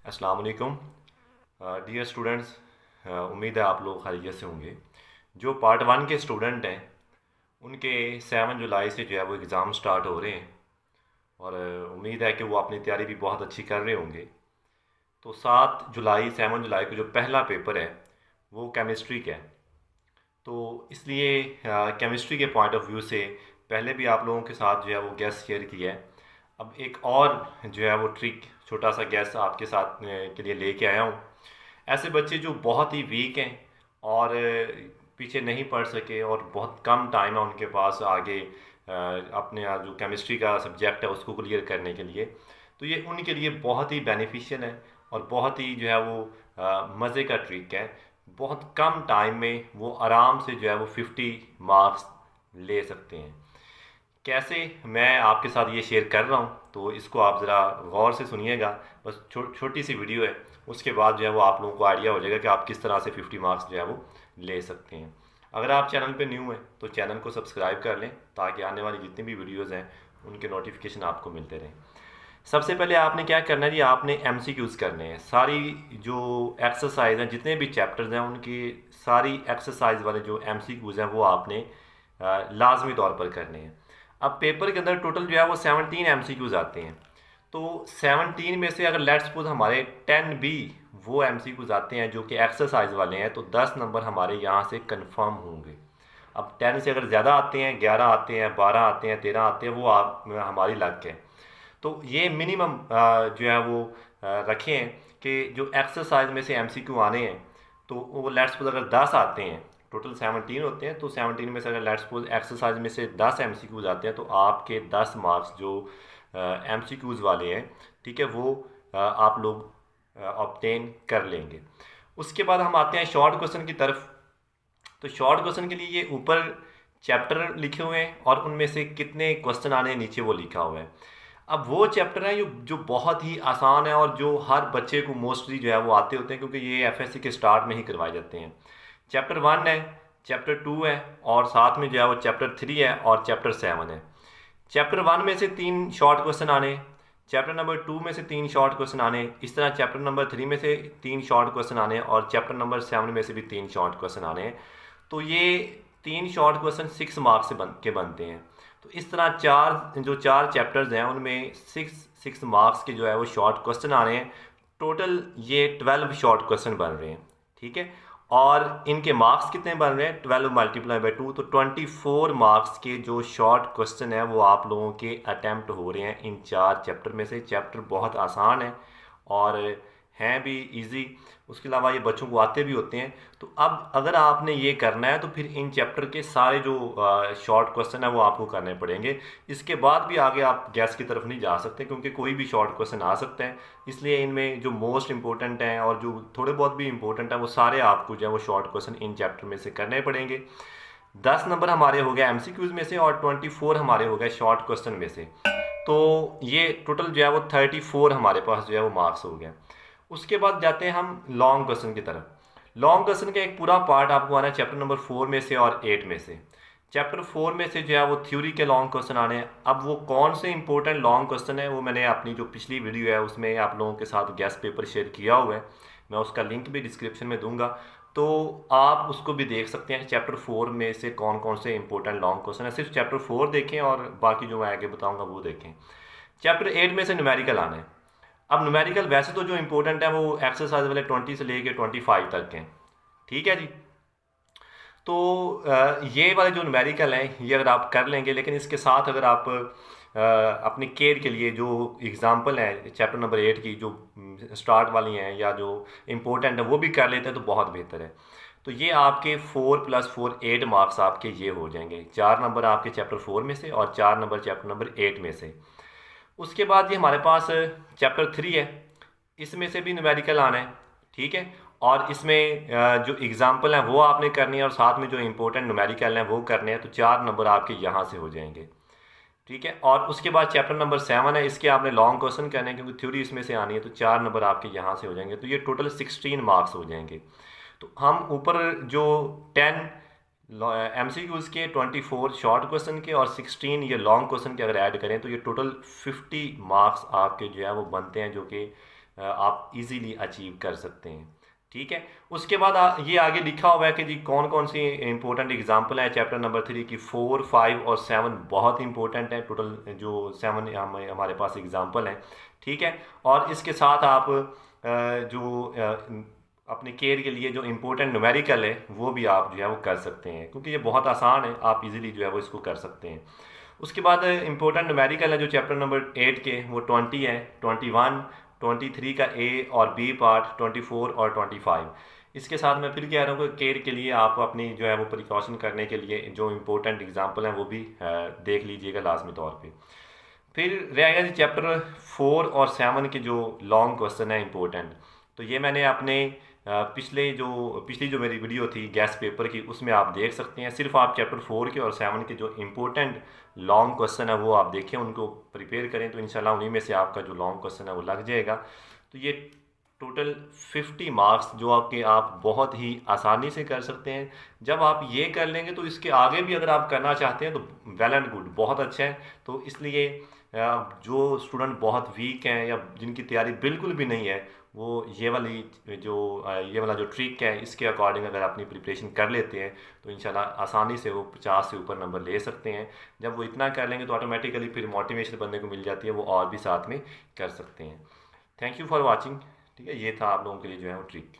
अस्सलाम वालेकुम dear students. उम्मीद है आप लोग खैरियत से होंगे। जो पार्ट वन के स्टूडेंट हैं उनके 7 जुलाई से जो है वो एग्ज़ाम स्टार्ट हो रहे हैं और उम्मीद है कि वो अपनी तैयारी भी बहुत अच्छी कर रहे होंगे। तो 7 जुलाई को जो पहला पेपर है वो केमिस्ट्री का है। तो इसलिए केमिस्ट्री के पॉइंट ऑफ व्यू से पहले भी आप लोगों के साथ जो है वो गैस शेयर किया है। अब एक और जो है वो ट्रिक छोटा सा गैस आपके साथ के लिए लेके आया हूँ। ऐसे बच्चे जो बहुत ही वीक हैं और पीछे नहीं पढ़ सके और बहुत कम टाइम है उनके पास आगे अपने जो केमिस्ट्री का सब्जेक्ट है उसको क्लियर करने के लिए, तो ये उनके लिए बहुत ही बेनिफिशियल है और बहुत ही जो है वो मज़े का ट्रिक है। बहुत कम टाइम में वो आराम से जो है वो 50 मार्क्स ले सकते हैं। कैसे मैं आपके साथ ये शेयर कर रहा हूँ तो इसको आप ज़रा गौर से सुनिएगा। बस छोटी सी वीडियो है, उसके बाद जो है वो आप लोगों को आइडिया हो जाएगा कि आप किस तरह से 50 मार्क्स जो है वो ले सकते हैं। अगर आप चैनल पे न्यू हैं तो चैनल को सब्सक्राइब कर लें ताकि आने वाली जितनी भी वीडियोज़ हैं उनके नोटिफिकेशन आपको मिलते रहें। सबसे पहले आपने क्या करना है जी, आपने एमसीक्यूज़ करने हैं। सारी जो एक्सरसाइज हैं जितने भी चैप्टर्स हैं उनकी सारी एक्सरसाइज वाले जो एमसीक्यूज़ हैं वो आपने लाजमी तौर पर करने हैं। अब पेपर के अंदर टोटल जो है वो 17 एमसीक्यूज़ आते हैं। तो 17 में से अगर लेट्स सपोज हमारे 10 भी वो एमसीक्यूज़ आते हैं जो कि एक्सरसाइज वाले हैं तो 10 नंबर हमारे यहाँ से कंफर्म होंगे। अब 10 से अगर ज़्यादा आते हैं, 11 आते हैं, 12 आते हैं, 13 आते हैं, वो हमारी लक है। तो ये मिनिमम जो है वो रखें कि जो एक्सरसाइज में से एमसीक्यू आने हैं तो वो लेट्स सपोज अगर 10 आते हैं, टोटल 17 होते हैं, तो 17 में से अगर लेट्स सपोज एक्सरसाइज में से 10 एमसीक्यूज आते हैं तो आपके 10 मार्क्स जो एमसीक्यूज वाले हैं, ठीक है, वो आप लोग ऑब्टेन कर लेंगे। उसके बाद हम आते हैं शॉर्ट क्वेश्चन की तरफ। तो शॉर्ट क्वेश्चन के लिए ये ऊपर चैप्टर लिखे हुए हैं और उनमें से कितने क्वेश्चन आने हैं नीचे वो लिखा हुआ है। अब वो चैप्टर है जो बहुत ही आसान है और जो हर बच्चे को मोस्टली जो है वो आते होते हैं क्योंकि ये एफएससी के स्टार्ट में ही करवाए जाते हैं। चैप्टर 1 है, चैप्टर 2 है और साथ में जो है वो चैप्टर 3 है और चैप्टर 7 है। चैप्टर 1 में से 3 शॉर्ट क्वेश्चन आने, चैप्टर नंबर 2 में से 3 शॉर्ट क्वेश्चन आने, इस तरह चैप्टर नंबर 3 में से 3 शॉर्ट क्वेश्चन आने और चैप्टर नंबर 7 में से भी 3 शॉर्ट क्वेश्चन आने। तो ये 3 शॉर्ट क्वेश्चन 6 मार्क्स के बनते हैं। तो इस तरह चार चैप्टर्स हैं उनमें 6 मार्क्स के जो है वो शॉर्ट क्वेश्चन आ रहे हैं। टोटल ये 12 शॉर्ट क्वेश्चन बन रहे हैं, ठीक है। और इनके मार्क्स कितने बन रहे हैं, 12 मल्टीप्लाई बाई 2, तो 24 मार्क्स के जो शॉर्ट क्वेश्चन है वो आप लोगों के अटैम्प्ट हो रहे हैं इन 4 चैप्टर में से। चैप्टर बहुत आसान है और हैं भी इजी, उसके अलावा ये बच्चों को आते भी होते हैं। तो अब अगर आपने ये करना है तो फिर इन चैप्टर के सारे जो शॉर्ट क्वेश्चन है वो आपको करने पड़ेंगे। इसके बाद भी आगे आप गैस की तरफ नहीं जा सकते क्योंकि कोई भी शॉर्ट क्वेश्चन आ सकता है। इसलिए इनमें जो मोस्ट इंपॉर्टेंट हैं और जो थोड़े बहुत भी इंपॉर्टेंट हैं वो सारे आपको जो है वो शॉर्ट क्वेश्चन इन चैप्टर में से करने पड़ेंगे। 10 नंबर हमारे हो गए एमसीक्यूज में से और 24 हमारे हो गए शॉर्ट क्वेश्चन में से। तो ये टोटल जो है वो 34 हमारे पास जो है वो मार्क्स हो गए। उसके बाद जाते हैं हम लॉन्ग क्वेश्चन की तरफ। लॉन्ग क्वेश्चन का एक पूरा पार्ट आपको आना है चैप्टर नंबर 4 में से और 8 में से। चैप्टर 4 में से जो है वो थ्योरी के लॉन्ग क्वेश्चन आने हैं। अब वो कौन से इंपॉर्टेंट लॉन्ग क्वेश्चन है वो मैंने अपनी जो पिछली वीडियो है उसमें आप लोगों के साथ गेस्ट पेपर शेयर किया हुआ है, मैं उसका लिंक भी डिस्क्रिप्शन में दूंगा, तो आप उसको भी देख सकते हैं। चैप्टर 4 में से कौन कौन से इंपॉर्टेंट लॉन्ग क्वेश्चन है, सिर्फ चैप्टर 4 देखें और बाकी जो मैं आगे बताऊँगा वो देखें। चैप्टर 8 में से न्यूमेरिकल आना है। अब न्यूमेरिकल वैसे तो जो इंपॉर्टेंट है वो एक्सरसाइज वाले 20 से लेके 25 तक हैं, ठीक है जी। तो ये वाले जो न्यूमेरिकल हैं ये अगर आप कर लेंगे, लेकिन इसके साथ अगर आप अपने केयर के लिए जो एग्जांपल है चैप्टर नंबर 8 की जो स्टार्ट वाली हैं या जो इम्पोर्टेंट है वो भी कर लेते हैं तो बहुत बेहतर है। तो ये आपके 4 + 4 8 मार्क्स आपके ये हो जाएंगे। 4 नंबर आपके चैप्टर 4 में से और 4 नंबर चैप्टर नंबर 8 में से। उसके बाद ये हमारे पास चैप्टर 3 है, इसमें से भी न्यूमेरिकल आना है, ठीक है। और इसमें जो एग्जाम्पल हैं वो आपने करनी है और साथ में जो इंपॉर्टेंट न्यूमेरिकल हैं वो करने हैं। तो 4 नंबर आपके यहाँ से हो जाएंगे, ठीक है। और उसके बाद चैप्टर नंबर 7 है, इसके आपने लॉन्ग क्वेश्चन करने हैं क्योंकि थ्योरी इसमें से आनी है, तो 4 नंबर आपके यहाँ से हो जाएंगे। तो ये टोटल 16 मार्क्स हो जाएंगे। तो हम ऊपर जो 10 एमसीक्यूज़ के, 24 शॉर्ट क्वेश्चन के और 16 ये लॉन्ग क्वेश्चन के अगर ऐड करें तो ये टोटल 50 मार्क्स आपके जो है वो बनते हैं, जो कि आप इजीली अचीव कर सकते हैं। ठीक है, उसके बाद ये आगे लिखा हुआ है कि जी कौन कौन सी इंपॉर्टेंट एग्जांपल है चैप्टर नंबर 3 की। 4, 5 और 7 बहुत इंपॉर्टेंट है, टोटल जो 7 हमारे पास एग्जांपल हैं। ठीक है, और इसके साथ आप जो अपने केयर के लिए जो इम्पोर्टेंट न्यूमेरिकल है वो भी आप जो है वो कर सकते हैं, क्योंकि ये बहुत आसान है, आप इजीली जो है वो इसको कर सकते हैं। उसके बाद इम्पोर्टेंट न्यूमेरिकल है जो चैप्टर नंबर 8 के, वो 20 है, 21, 23 का ए और बी पार्ट, 24 और 25। इसके साथ मैं फिर कह रहा हूँ कि केयर के लिए आप अपनी जो है वो प्रिकॉशन करने के लिए जो इम्पोर्टेंट एग्जाम्पल हैं वो भी देख लीजिएगा लाजमी तौर पर। फिर रहेगा जी चैप्टर 4 और 7 के जो लॉन्ग क्वेश्चन है इंपॉर्टेंट, तो ये मैंने अपने पिछली जो मेरी वीडियो थी गैस पेपर की उसमें आप देख सकते हैं। सिर्फ आप चैप्टर 4 के और 7 के जो इम्पोर्टेंट लॉन्ग क्वेश्चन है वो आप देखें, उनको प्रिपेयर करें, तो इंशाल्लाह उन्हीं में से आपका जो लॉन्ग क्वेश्चन है वो लग जाएगा। तो ये टोटल 50 मार्क्स जो आपके आप बहुत ही आसानी से कर सकते हैं। जब आप ये कर लेंगे तो इसके आगे भी अगर आप करना चाहते हैं तो वेल एंड गुड, बहुत अच्छा है। तो इसलिए जो स्टूडेंट बहुत वीक हैं या जिनकी तैयारी बिल्कुल भी नहीं है, वो ये वाला जो ट्रिक है इसके अकॉर्डिंग अगर अपनी प्रिपरेशन कर लेते हैं तो इंशाल्लाह आसानी से वो 50 से ऊपर नंबर ले सकते हैं। जब वो इतना कर लेंगे तो ऑटोमेटिकली फिर मोटिवेशन बंदे को मिल जाती है, वो और भी साथ में कर सकते हैं। Thank you for watching. ठीक है, ये था आप लोगों के लिए जो है वो ट्रिक।